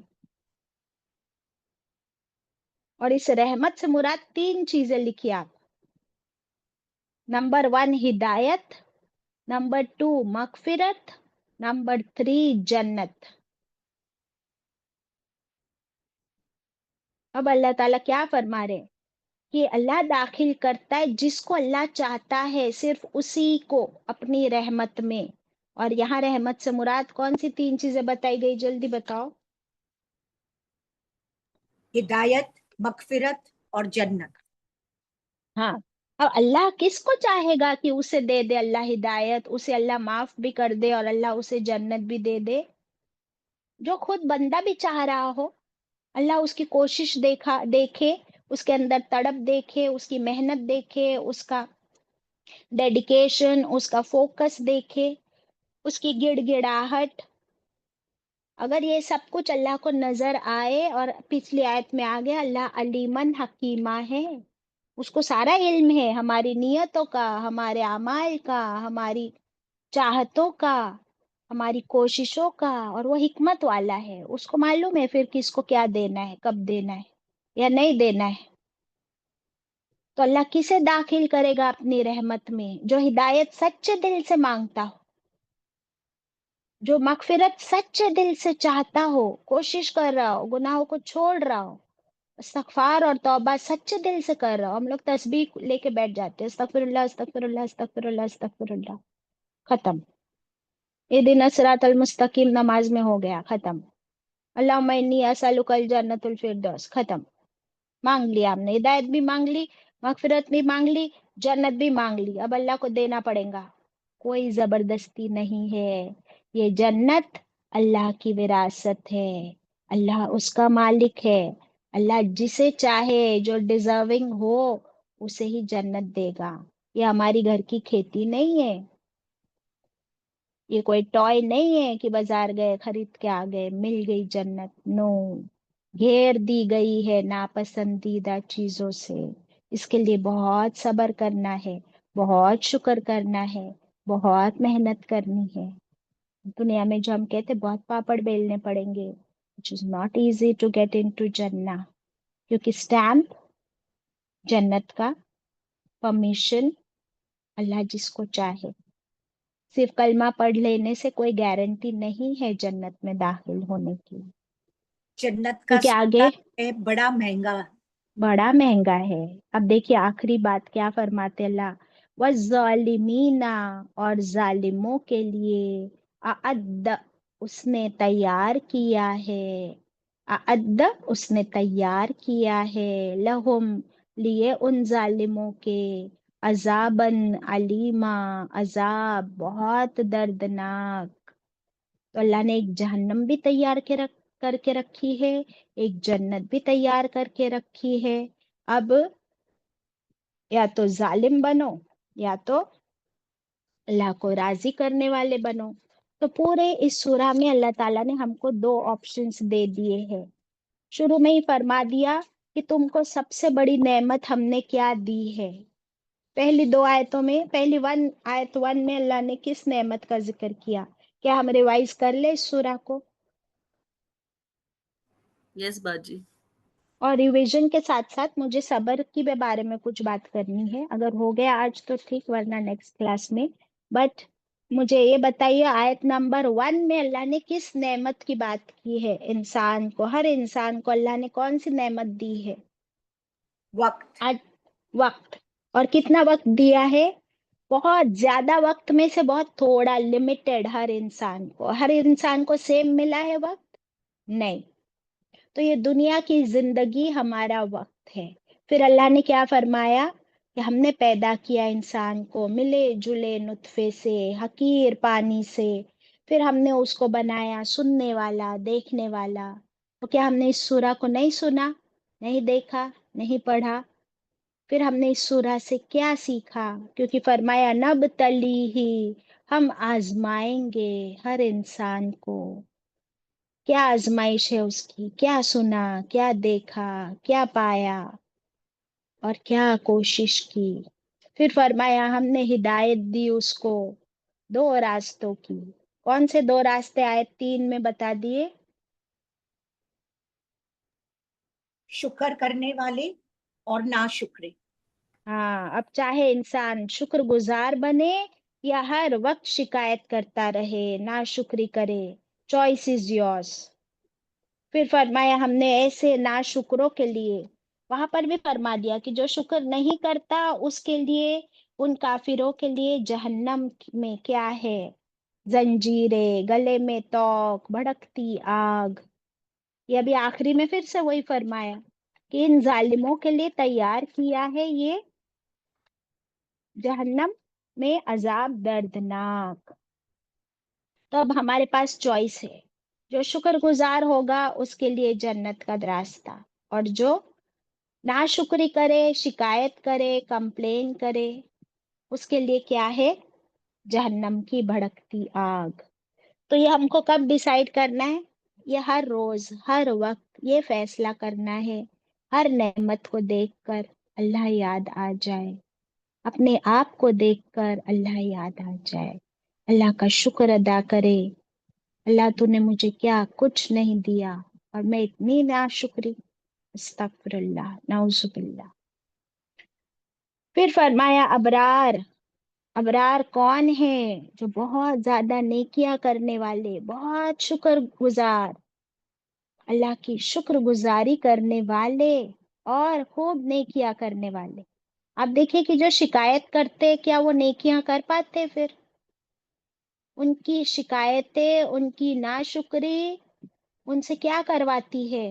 اور اس رحمت سے مراد 3 چیزیں لکھی آپ. نمبر 1 ہدایت، نمبر 2 مغفرت، نمبر 3 جنت. اب اللہ تعالیٰ کیا فرما رہے ہیں کہ اللہ داخل کرتا ہے جس کو اللہ چاہتا ہے، صرف اسی کو اپنی رحمت میں. اور یہاں رحمت سے مراد کون سی 3 چیزیں بتائی گئی؟ جلدی بتاؤ. ہدایت، مغفرت اور جنت. ہاں، اب اللہ کس کو چاہے گا کہ اسے دے دے اللہ ہدایت، اسے اللہ معاف بھی کر دے اور اللہ اسے جنت بھی دے دے؟ جو خود بندہ بھی چاہ رہا ہو، اللہ اس کی کوشش دیکھے، اس کے اندر تڑپ دیکھے، اس کی محنت دیکھے، اس کا ڈیڈیکیشن، اس کا فوکس دیکھے، اس کی گڑ گڑاہٹ. اگر یہ سب کچھ اللہ کو نظر آئے، اور پچھلی آیت میں آ گیا اللہ علیمن حکیمہ ہے، اس کو سارا علم ہے ہماری نیتوں کا، ہمارے اعمال کا، ہماری چاہتوں کا، ہماری کوششوں کا، اور وہ حکمت والا ہے. اس کو معلوم ہے پھر کس کو کیا دینا ہے، کب دینا ہے یا نہیں دینا ہے. تو اللہ کسے داخل کرے گا اپنی رحمت میں؟ جو ہدایت سچے دل سے مانگتا ہو، جو مغفرت سچے دل سے چاہتا ہو، کوشش کر رہا ہو، گناہوں کو چھوڑ رہا ہو، استغفار اور توبہ سچے دل سے کر رہا ہو. ہم لوگ تسبیح لے کے بیٹھ جاتے ہیں، استغفر اللہ استغفر اللہ استغفر اللہ استغفر اللہ، ختم. اہدنا الصراط المستقیم نماز میں ہو گیا، ختم. اللہم انی اسألک الجنۃ الفردوس، ختم. مانگ لیا ہم نے، ہدایت بھی مانگ لی، مغفرت بھی مانگ لی، جنت بھی مانگ لی. اب اللہ کو دینا پڑے گا. کوئی زبردستی نہیں ہے. یہ جنت اللہ کی وراثت ہے، اللہ اس کا مالک ہے. اللہ جسے چاہے، جو ڈیزرونگ ہو، اسے ہی جنت دے گا. یہ ہماری گھر کی کھیتی نہیں ہے، یہ کوئی ٹوائے نہیں ہے کہ بازار گئے خرید کے آ گئے مل گئی جنت. نو، گھیر دی گئی ہے ناپسندیدہ چیزوں سے. اس کے لیے بہت صبر کرنا ہے، بہت شکر کرنا ہے، بہت محنت کرنی ہے. دنیا میں جو ہم کہتے بہت پاپڑ بیلنے پڑیں گے، which is not easy to get into جنہ، کیونکہ اسٹیمپ جنت کا، پرمیشن اللہ جس کو چاہے. صرف کلمہ پڑھ لینے سے کوئی گارنٹی نہیں ہے جنت میں داخل ہونے کی، جنت کا کیونکہ آگے سودا ہے بڑا مہنگا. بڑا مہنگا ہے. اب دیکھیے آخری بات کیا فرماتے اللہ، والظالمین، اور ظالموں کے لیے، اعد، اس نے تیار کیا ہے، اعد، اس نے تیار کیا ہے، لہم، لیے ان ظالموں کے، عذاباً علیما، عذاب بہت دردناک. تو اللہ نے ایک جہنم بھی تیار کر کے رکھی ہے، ایک جنت بھی تیار کر کے رکھی ہے. اب یا تو ظالم بنو یا تو اللہ کو راضی کرنے والے بنو. تو پورے اس سورہ میں اللہ تعالیٰ نے ہم کو 2 آپشنز دے دیے ہیں. شروع میں ہی فرما دیا کہ تم کو سب سے بڑی نعمت ہم نے کیا دی ہے. پہلی 2 آیتوں میں، پہلی آیت 1 میں اللہ نے کس نعمت کا ذکر کیا؟ کیا ہم ریوائز کر لیں اس سورہ کو؟ یس باجی. اور ریویژن کے ساتھ ساتھ مجھے صبر کی بھی بارے میں کچھ بات کرنی ہے. اگر ہو گیا آج تو ٹھیک، ورنہ نیکسٹ کلاس میں. بٹ مجھے یہ بتائیے آیت نمبر 1 میں اللہ نے کس نعمت کی بات کی ہے؟ انسان کو، ہر انسان کو اللہ نے کون سی نعمت دی ہے؟ وقت. وقت. اور کتنا وقت دیا ہے؟ بہت زیادہ وقت میں سے بہت تھوڑا، لمیٹڈ. ہر انسان کو سیم ملا ہے وقت؟ نہیں. تو یہ دنیا کی زندگی ہمارا وقت ہے. پھر اللہ نے کیا فرمایا کہ ہم نے پیدا کیا انسان کو ملے جلے نطفے سے، حقیر پانی سے. پھر ہم نے اس کو بنایا سننے والا، دیکھنے والا. تو کیا ہم نے اس سورہ کو نہیں سنا، نہیں دیکھا، نہیں پڑھا؟ پھر ہم نے اس سورہ سے کیا سیکھا؟ کیونکہ فرمایا نبتلیہ، ہم آزمائیں گے ہر انسان کو. کیا آزمائش ہے اس کی، کیا سنا، کیا دیکھا، کیا پایا اور کیا کوشش کی. پھر فرمایا ہم نے ہدایت دی اس کو 2 راستوں کی. کون سے 2 راستے آیت 3 میں بتا دیے؟ شکر کرنے والے اور ناشکرے. ہاں، اب چاہے انسان شکر گزار بنے یا ہر وقت شکایت کرتا رہے، ناشکری کرے، چوائس از یورس. پھر فرمایا ہم نے ایسے ناشکروں کے لیے وہاں پر بھی فرما دیا کہ جو شکر نہیں کرتا اس کے لیے، ان کافروں کے لیے جہنم میں کیا ہے؟ زنجیریں، گلے میں توق، بھڑکتی آگ. یہ ابھی آخری میں پھر سے وہی فرمایا کہ ان ظالموں کے لیے تیار کیا ہے یہ جہنم میں عذاب دردناک. تو اب ہمارے پاس چوائس ہے. جو شکر گزار ہوگا اس کے لیے جنت کا راستہ، اور جو ناشکری کرے، شکایت کرے، کمپلین کرے، اس کے لیے کیا ہے؟ جہنم کی بھڑکتی آگ. تو یہ ہم کو کب ڈیسائیڈ کرنا ہے؟ یہ ہر روز، ہر وقت یہ فیصلہ کرنا ہے. ہر نعمت کو دیکھ کر اللہ یاد آ جائے، اپنے آپ کو دیکھ کر اللہ یاد آ جائے، اللہ کا شکر ادا کرے. اللہ تو نے مجھے کیا کچھ نہیں دیا اور میں اتنی ناشکری. استغفر اللہ، نعوذ باللہ. پھر فرمایا ابرار. ابرار کون ہے؟ جو بہت زیادہ نیکیاں کرنے والے، بہت شکر گزار، اللہ کی شکر گزاری کرنے والے اور خوب نیکیاں کرنے والے. آپ دیکھیں کہ جو شکایت کرتے کیا وہ نیکیاں کر پاتے؟ پھر ان کی شکایتیں، ان کی ناشکری ان سے کیا کرواتی ہے؟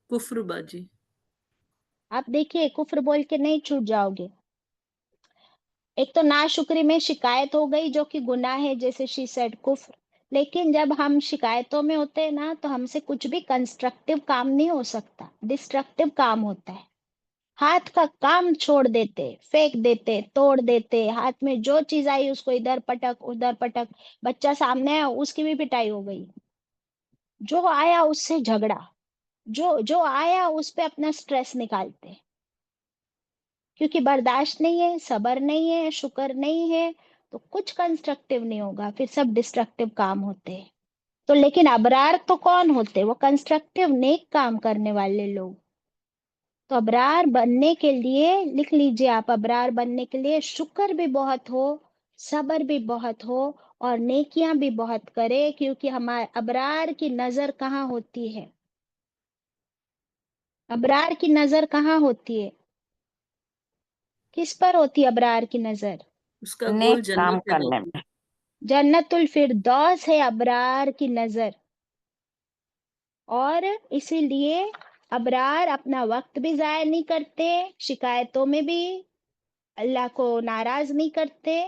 کفر باجی. آپ دیکھیے، کفر بول کے نہیں چھوٹ جاؤ گے. ایک تو ناشکری میں شکایت ہو گئی جو کہ گناہ ہے، جیسے شی سیڈ کفر. لیکن جب ہم شکایتوں میں ہوتے ہیں نا تو ہم سے کچھ بھی کنسٹرکٹیو کام نہیں ہو سکتا، ڈسٹرکٹیو کام ہوتا ہے. ہاتھ کا کام چھوڑ دیتے، پھینک دیتے، توڑ دیتے. ہاتھ میں جو چیز آئی اس کو ادھر پٹک ادھر پٹک. بچہ سامنے ہے اس کی بھی پٹائی ہو گئی. جو آیا اس سے جھگڑا، جو آیا اس پہ اپنا سٹریس نکالتے، کیونکہ برداشت نہیں ہے، صبر نہیں ہے، شکر نہیں ہے، تو کچھ کنسٹرکٹیو نہیں ہوگا، پھر سب ڈسٹرکٹیو کام ہوتے ہیں. تو لیکن ابرار تو کون ہوتے؟ وہ کنسٹرکٹیو نیک کام کرنے والے لوگ. تو ابرار بننے کے لیے لکھ لیجئے آپ، ابرار بننے کے لیے شکر بھی بہت ہو، صبر بھی بہت ہو اور نیکیاں بھی بہت کرے. کیونکہ ہمارے ابرار کی نظر کہاں ہوتی ہے؟ ابرار کی نظر کہاں ہوتی ہے؟ کس پر ہوتی ہے ابرار کی نظر؟ اس کا گول نیک کام جنت ہے کرنے باجی. میں. جنت الفردوس ہے ابرار کی نظر. اور اسی لیے ابرار اپنا وقت بھی ضائع نہیں کرتے، شکایتوں میں بھی اللہ کو ناراض نہیں کرتے،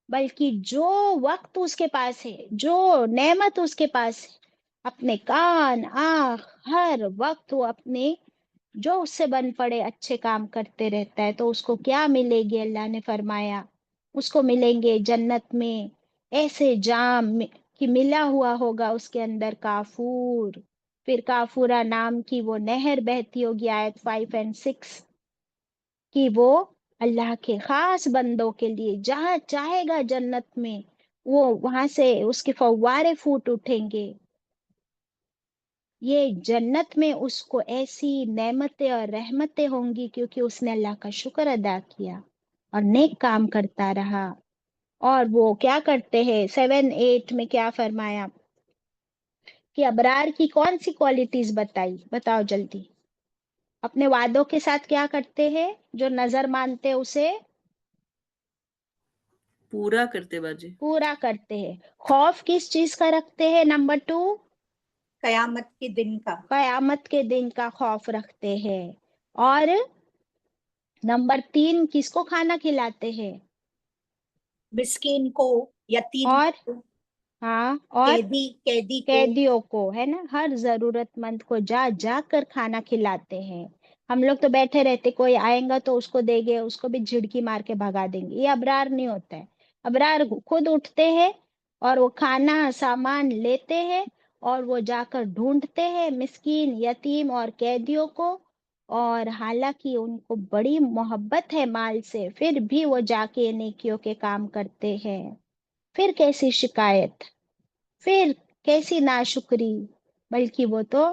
بلکہ جو وقت اس کے پاس ہے، جو نعمت اس کے پاس ہے، اپنے کان، آنکھ، ہر وقت وہ اپنے جو اس سے بن پڑے اچھے کام کرتے رہتا ہے. تو اس کو کیا ملے گی؟ اللہ نے فرمایا اس کو ملیں گے جنت میں ایسے جام کہ ملا ہوا ہوگا اس کے اندر کافور. پھر کافورہ نام کی وہ نہر بہتی ہوگی، آیت 5 اور 6 کہ وہ اللہ کے خاص بندوں کے لیے جہاں چاہے گا جنت میں وہ وہاں سے اس کے فوارے پھوٹ اٹھیں گے. یہ جنت میں اس کو ایسی نعمتیں اور رحمتیں ہوں گی کیونکہ اس نے اللہ کا شکر ادا کیا اور نیک کام کرتا رہا. اور وہ کیا کرتے ہیں؟ 7-8 میں کیا فرمایا کہ ابرار کی کون سی کوالٹیز بتاؤ جلدی. اپنے وعدوں کے ساتھ کیا کرتے ہیں؟ جو نظر مانتے اسے پورا کرتے باجی. پورا کرتے ہیں. خوف کس چیز کا رکھتے ہیں؟ نمبر 2، قیامت کے دن کا. قیامت کے دن کا خوف رکھتے ہیں. اور نمبر 3 کس کو کھانا کھلاتے ہیں؟ مسکین کو، یتیم اور کو، ہاں، اور قیدی کو. قیدیوں کو، ہے نا، ہر ضرورت مند کو جا جا کر کھانا کھلاتے ہیں. ہم لوگ تو بیٹھے رہتے، کوئی آئیں گا تو اس کو دے گے، اس کو بھی جھڑکی مار کے بھگا دیں گے. یہ ابرار نہیں ہوتا ہے. ابرار خود اٹھتے ہیں اور وہ کھانا سامان لیتے ہیں اور وہ جا کر ڈھونڈتے ہیں مسکین یتیم اور قیدیوں کو، اور حالانکہ ان کو بڑی محبت ہے مال سے، پھر بھی وہ جا کے نیکیوں کے کام کرتے ہیں۔ پھر کیسی شکایت، پھر کیسی ناشکری، بلکہ وہ تو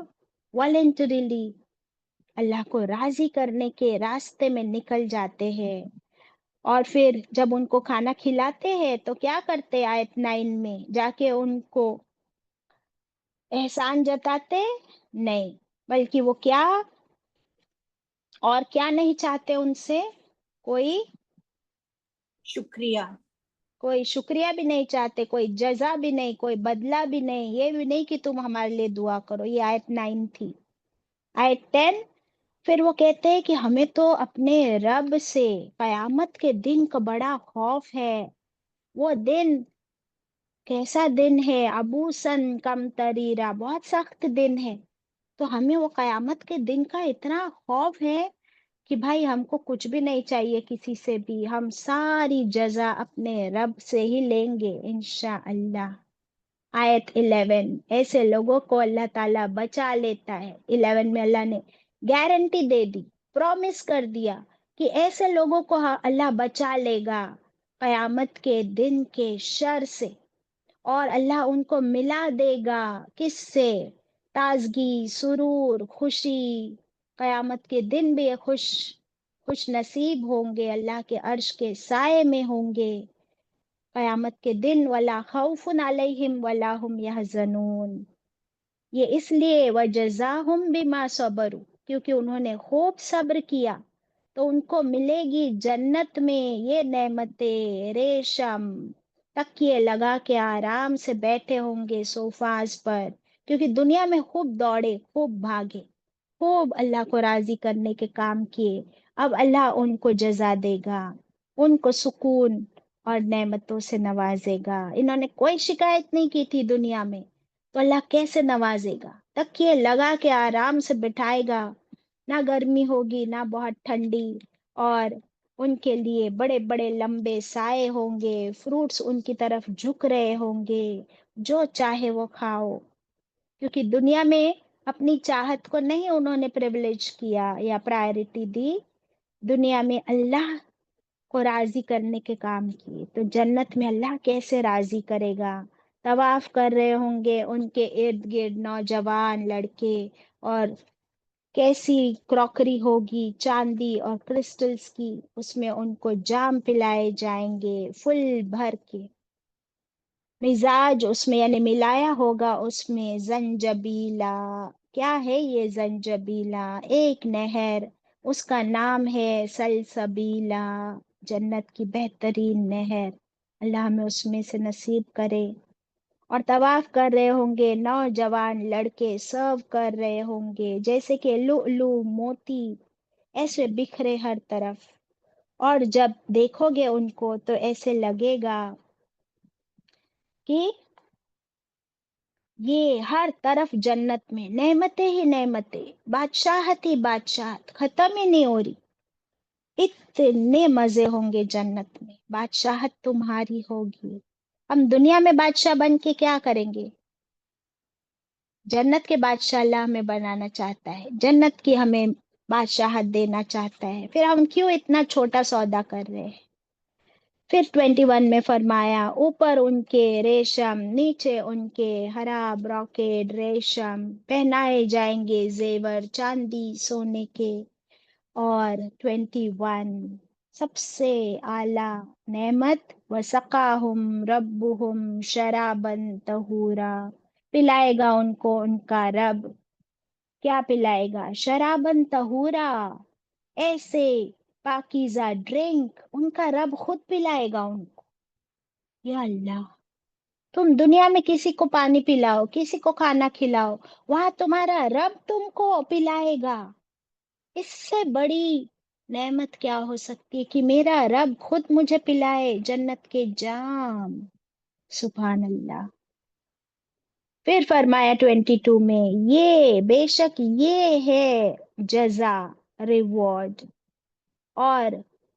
والنٹریلی اللہ کو راضی کرنے کے راستے میں نکل جاتے ہیں۔ اور پھر جب ان کو کھانا کھلاتے ہیں تو کیا کرتے؟ آیت 9 میں جا کے ان کو احسان جتاتے نہیں، بلکہ وہ کیا اور کیا نہیں چاہتے ان سے؟ کوئی شکریہ، کوئی شکریہ بھی نہیں چاہتے، کوئی جزا بھی نہیں، کوئی بدلہ بھی نہیں، یہ بھی نہیں کہ تم ہمارے لیے دعا کرو۔ یہ آیت 9 تھی۔ آیت 10 پھر وہ کہتے ہیں کہ ہمیں تو اپنے رب سے قیامت کے دن کا بڑا خوف ہے۔ وہ دن کیسا دن ہے؟ ابوسن کم تریرا، بہت سخت دن ہے۔ تو ہمیں وہ قیامت کے دن کا اتنا خوف ہے کہ بھائی ہم کو کچھ بھی نہیں چاہیے کسی سے بھی، ہم ساری جزا اپنے رب سے ہی لیں گے انشاءاللہ۔ آیت 11 ایسے لوگوں کو اللہ تعالیٰ بچا لیتا ہے۔ 11 میں اللہ نے گارنٹی دے دی، پرومس کر دیا کہ ایسے لوگوں کو اللہ بچا لے گا قیامت کے دن کے شر سے، اور اللہ ان کو ملا دے گا کس سے؟ تازگی، سرور، خوشی۔ قیامت کے دن بھی خوش نصیب ہوں گے، اللہ کے عرش کے سائے میں ہوں گے قیامت کے دن۔ وَلَا خَوْفٌ عَلَيْهِمْ وَلَا هُمْ يَحْزَنُونَ۔ یہ اس لیے وَجَزَاهُمْ بِمَا صَبَرُوا، کیونکہ انہوں نے خوب صبر کیا تو ان کو ملے گی جنت میں یہ نعمتیں، ریشم، تکیے لگا کے آرام سے بیٹھے ہوں گے صوفاز پر، کیونکہ دنیا میں خوب دوڑے، خوب بھاگے، خوب اللہ کو راضی کرنے کے کام کیے۔ اب اللہ ان کو جزا دے گا، ان کو سکون اور نعمتوں سے نوازے گا۔ انہوں نے کوئی شکایت نہیں کی تھی دنیا میں، تو اللہ کیسے نوازے گا؟ تکیے لگا کے آرام سے بٹھائے گا، نہ گرمی ہوگی نہ بہت ٹھنڈی، اور ان کے لیے بڑے بڑے لمبے سائے ہوں گے، فروٹس ان کی طرف جھک رہے ہوں گے، جو چاہے وہ کھاؤ، کیونکہ دنیا میں اپنی چاہت کو نہیں انہوں نے پریویلیج کیا یا پرائرٹی دی، دنیا میں اللہ کو راضی کرنے کے کام کیے۔ تو جنت میں اللہ کیسے راضی کرے گا؟ طواف کر رہے ہوں گے ان کے ارد گرد نوجوان لڑکے، اور کیسی کراکری ہوگی چاندی اور کرسٹلز کی، اس میں ان کو جام پلائے جائیں گے فل بھر کے، مزاج اس میں یعنی ملایا ہوگا اس میں زنجبیلا۔ کیا ہے یہ زنجبیلا؟ ایک نہر، اس کا نام ہے سلسبیلا، جنت کی بہترین نہر، اللہ ہمیں اس میں سے نصیب کرے۔ اور طواف کر رہے ہوں گے نوجوان لڑکے، سرو کر رہے ہوں گے جیسے کہ لؤلؤ موتی ایسے بکھرے ہر طرف، اور جب دیکھو گے ان کو تو ایسے لگے گا کہ یہ ہر طرف جنت میں نعمتیں ہی نعمتیں، بادشاہت ہی بادشاہت، ختم ہی نہیں ہو رہی۔ اتنے مزے ہوں گے جنت میں، بادشاہت تمہاری ہوگی۔ ہم دنیا میں بادشاہ بن کے کیا کریں گے؟ جنت کے بادشاہ اللہ ہمیں بنانا چاہتا ہے، جنت کی ہمیں بادشاہت دینا چاہتا ہے، پھر ہم کیوں اتنا چھوٹا سودا کر رہے ہیں؟ پھر 21 میں فرمایا اوپر ان کے ریشم، نیچے ان کے ہرا براکیڈ ریشم، پہنائے جائیں گے زیور چاندی سونے کے۔ اور 21 سب سے اعلیٰ نعمت، وَسَقَاهُمْ رَبُّهُمْ شَرَابًا طَهُورًا، پلائے گا ان کو ان کا رب، کیا پلائے گا؟ شرابن طہورا، ایسے پاکیزہ ڈرنک ان کا رب خود پلائے گا ان کو۔ یا اللہ، تم دنیا میں کسی کو پانی پلاؤ، کسی کو کھانا کھلاؤ، وہاں تمہارا رب تم کو پلائے گا۔ اس سے بڑی نعمت کیا ہو سکتی ہے کہ میرا رب خود مجھے پلائے جنت کے جام؟ سبحان اللہ۔ پھر فرمایا 22 میں یہ بے شک یہ ہے جزا، ریوارڈ اور